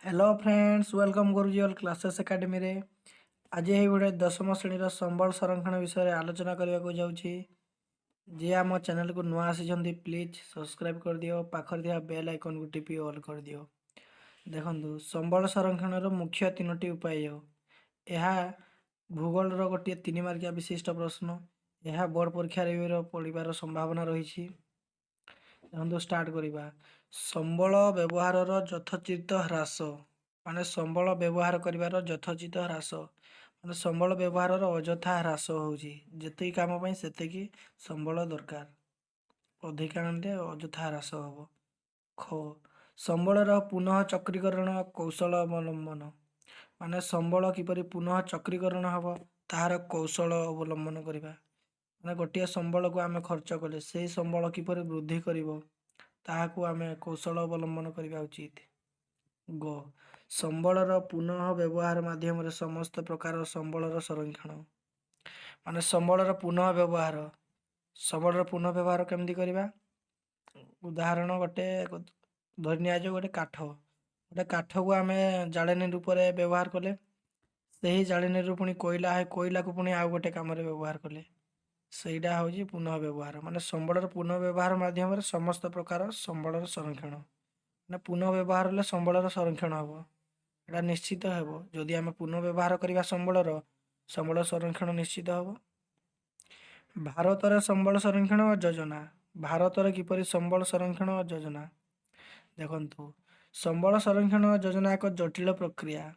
Hello friends, welcome करुँच all classes academy रे। आज ये गोटे दशम श्रेणी संबल संरक्षण विषय आलोचना करने को जाऊँगी। जी आम चैनल को नुआ आसी प्लीज सब्सक्राइब कर दियो, पाखर दिया बेल आइकन को टिपी ऑल कर दियो। देखंतु संबल संरक्षण मुख्य तीनोटी उपाय। यह भूगोल गोटे 3 मार्किया विशिष्ट प्रश्न। यह बोर्ड परीक्षा पड़ार संभावना रही। देखो स्टार्ट करवा। संबल व्यवहार यथोचित ह्रास माने संबल व्यवहार कर यथोचित ह्रास माने संबल व्यवहार अଯଥା ह्रास होती कम से संबल दरकार अधिकांश अଯଥା ह्रास हम। ख संबल पुनः चक्रीकरण कौशल अवलंबन माने संबल किपरि पुनः चक्रीकरण हम तार कौशल अवलंबन करवा। माने गोटे संबल को आम खर्च कले से संबल किपरि वृद्धि करिवो ताहाकु आमे कौशल अवलंबन करबा उचित। ग संबलर पुनः व्यवहार माध्यम समस्त प्रकार संबलर संरक्षण माने संबलर पुनः व्यवहार केमती करबा। उदाहरण गोटे धरनिया गोटे काठ को आमे जाळेनी रूप में व्यवहार कले से ही जाळेनी रू पुणी कोयला को पुणी आउ गोटे काम व्यवहार कले सहीटा हूँ पुनः व्यवहार माने संबलर पुनः व्यवहार माध्यम समस्त प्रकार संबलर संरक्षण माने पुनः व्यवहार हेले संबलर संरक्षण हम। एटा निश्चित हेबो जदि आमे पुनः व्यवहार करबा संबलर संरक्षण निश्चित हम। भारतर संबल संरक्षण और योजना। भारतर किपरि संबल संरक्षण और योजना देखंतु। संबल संरक्षण योजना एक जटिल प्रक्रिया।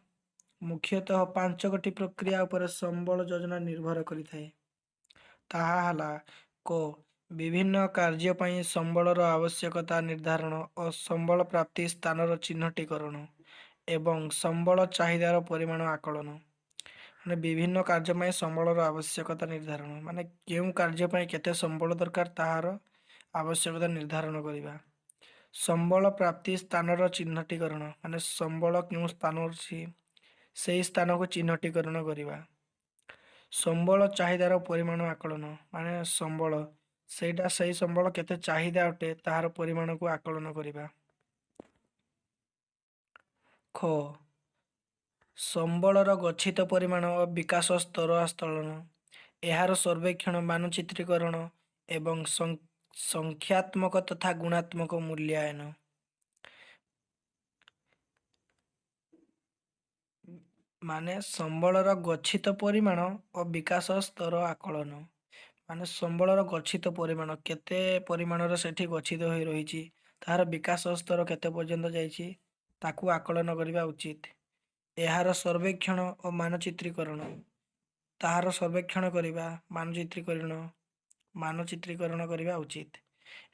मुख्यतः 5 गोटी प्रक्रिया उपर संबल योजना निर्भर करिथाए। ताहा हला को विभिन्न कार्य पई संबलर आवश्यकता निर्धारण और संबल प्राप्ति स्थानर चिन्हटीकरण एवं संबल चाहिदार परिमाण आकलन माने विभिन्न कार्य पई संबलर आवश्यकता निर्धारण माने केउ कार्य पई केते संबल दरकार ताहार आवश्यकता निर्धारण करिबा। संबल प्राप्ति स्थानर चिन्हटीकरण माने संबल केउ स्थान अछि सेही स्थान को चिन्हटीकरण करिबा। संबल चाहिदार परिमाण आकलन माने संबल सेटा सही संबल केते चाहिदा अटे ताहार परिमाण को आकलन करिबा। ख संबलर गच्छित परिमाण और विकास स्तर आस्तलन एहार सर्वेक्षण मानचित्रीकरण एवं संख्यात्मक तथा गुणात्मक मूल्यायन माने संबलर गच्छित परिमाण और विकास स्तर आकलन माने संबलर गच्छित परिमाण केते परिमाणर सेठी गच्छित होई रहिछि ताहार विकास स्तर केते पर्यंत जाइछि ताकू आकलन करबा उचित। एहार सर्वेक्षण और मानचित्रीकरण ताहार सर्वेक्षण करबा मानचित्रीकरण करबा उचित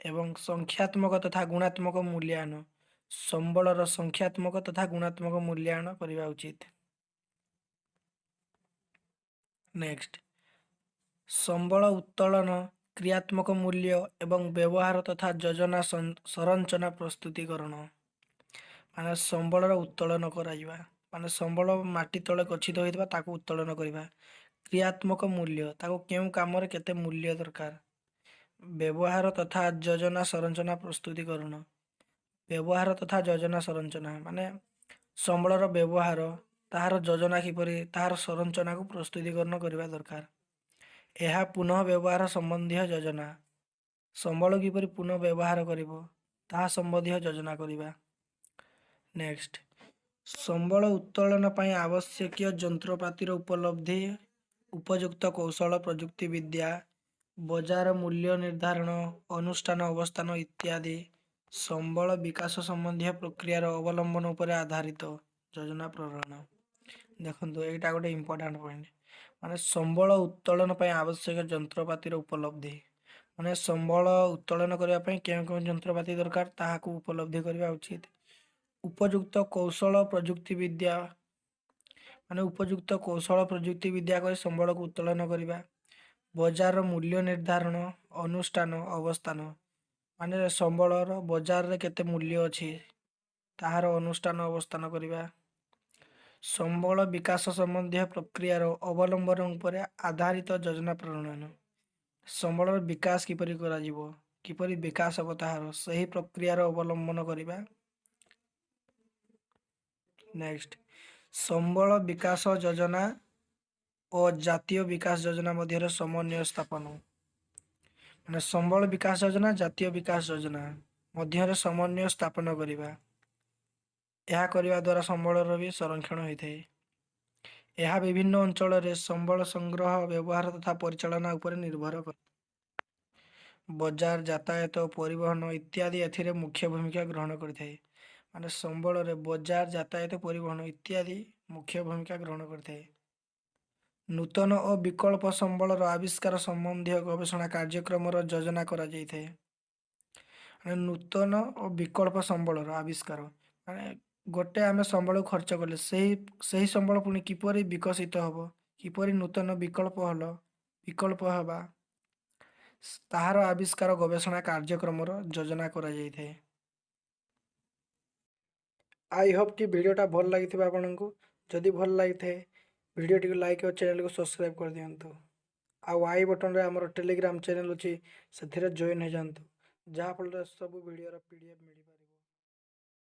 एवं संख्यात्मक तथा गुणात्मक मूल्यांकन संबलर संख्यात्मक तथा गुणात्मक मूल्यांकन करबा उचित। नेक्स्ट संबल उत्तोलन क्रियात्मक मूल्य एवं व्यवहार तथा योजना संरचना प्रस्तुतिकरण माने संबलर उत्तोलन कराइबा माने संबल माटी तले गच्छित होइतबा ताकू उत्तोलन करबा। क्रियात्मक मूल्य ताकू केउ काम रे केते मूल्य दरकार। व्यवहार तथा योजना संरचना प्रस्तुतिकरण व्यवहार तथा योजना संरचना माने संबलर व्यवहार ताहार योजना किपरि ताहार संरचना को प्रस्तुतिकरण करबा दरकार। यह पुनः व्यवहार संबंधी योजना संबल किपरि पुनः व्यवहार करिवो ताहा संबंधी योजना करिबा। नेक्स्ट संबल उत्तोलन पई आवश्यक यंत्रपातिर उपलब्धि उपयुक्त कौशल प्रजुक्ति विद्या बजार मूल्य निर्धारण अनुष्ठान अवस्थान इत्यादि संबल विकास संबंधी प्रक्रिया अवलंबन उपर आधारित योजना प्रणयन। देखो यहाँ गोटे इम्पोर्टाट पॉइंट माने संबल उत्तोलन पई आवश्यक यंत्रपातिर उपलब्धि माने संबल उत्तोलन करने केउं यंत्रपाति दरकार ताहाकू उपलब्धि करबा उचित। उपयुक्त कौशल प्रजुक्ति विद्या माने उपयुक्त कौशल प्रजुक्ति विद्या कर संबल को उत्तोलन करबा। बजार मूल्य निर्धारण अनुष्ठान अवस्थान माने संबलर बजार रे केते मूल्य अछि ताहार अनुष्ठान अवस्थान करबा। संबल विकास संबंधी प्रक्रिया अवलंबन उपर आधारित योजना प्रणयन संबलर विकास किपरि करा जिवो किपरि विकास अब ताहार सही प्रक्रिया अवलंबन करबा। ନେକ୍ସଟ ସମ୍ବଳ ବିକାଶ ଯୋଜନା ଓ ଜାତୀୟ ବିକାଶ ଯୋଜନା ମଧ୍ୟରେ ସମନ୍ୱୟ ସ୍ଥାପନ। ମାନେ ସମ୍ବଳ ବିକାଶ ଯୋଜନା ଜାତୀୟ ବିକାଶ ଯୋଜନା ମଧ୍ୟରେ ସମନ୍ୱୟ ସ୍ଥାପନ କରିବା। ଏହା କରିବା ଦ୍ୱାରା ସମ୍ବଳର ବି ସଂରକ୍ଷଣ ହୋଇଥାଏ। ଏହା ବିଭିନ୍ନ ଅଞ୍ଚଳରେ ସମ୍ବଳ ସଂଗ୍ରହ ବ୍ୟବହାର ତଥା ପରିଚାଳନା ଉପରେ ନିର୍ଭର କରେ। ବଜାର ଯାତାୟାତ ପରିବହନ ଇତ୍ୟାଦି ଏଥିରେ ମୁଖ୍ୟ ଭୂମିକା ଗ୍ରହଣ କରିଥାଏ। ମାନେ ସମ୍ବଳରେ ବଜାର ଯାତାୟାତ ପରିବହନ ଇତ୍ୟାଦି ମୁଖ୍ୟ ଭୂମିକା ଗ୍ରହଣ କରିଥାଏ। ନୂତନ ଓ ବିକଳ୍ପ ସମ୍ବଳର ଆବିଷ୍କାର ସମ୍ବନ୍ଧୀୟ ଗବେଷଣା କାର୍ଯ୍ୟକ୍ରମର ଯୋଜନା କରାଯାଇଥାଏ। ମାନେ ନୂତନ ଓ ବିକଳ୍ପ ସମ୍ବଳର ଆବିଷ୍କାର ମାନେ ଗୋଟେ ଆମେ ସମ୍ବଳକୁ ଖର୍ଚ୍ଚ କଲେ ସେହି ସମ୍ବଳ ପୁଣି କିପରି ବିକଶିତ ହେବ, କିପରି ନୂତନ ବିକଳ୍ପ ହେବା ତାହାର ଆବିଷ୍କାର ଗବେଷଣା କାର୍ଯ୍ୟକ୍ରମର ଯୋଜନା କରାଯାଇଥାଏ। ଆଇ ହୋପ୍ କି ଭିଡ଼ିଓଟା ଭଲ ଲାଗିଥିବ ଆପଣଙ୍କୁ। ଯଦି ଭଲ ଲାଗିଥାଏ ଭିଡ଼ିଓଟିକୁ ଲାଇକ୍ ଓ ଚ୍ୟାନେଲକୁ ସବସ୍କ୍ରାଇବ୍ କରିଦିଅନ୍ତୁ। ଆଉ ଆଇ ବଟନରେ ଆମର ଟେଲିଗ୍ରାମ ଚ୍ୟାନେଲ ଅଛି, ସେଥିରେ ଜଏନ୍ ହେଇଯାଆନ୍ତୁ, ଯାହାଫଳରେ ସବୁ ଭିଡ଼ିଓର PDF ମିଳିପାରିବ।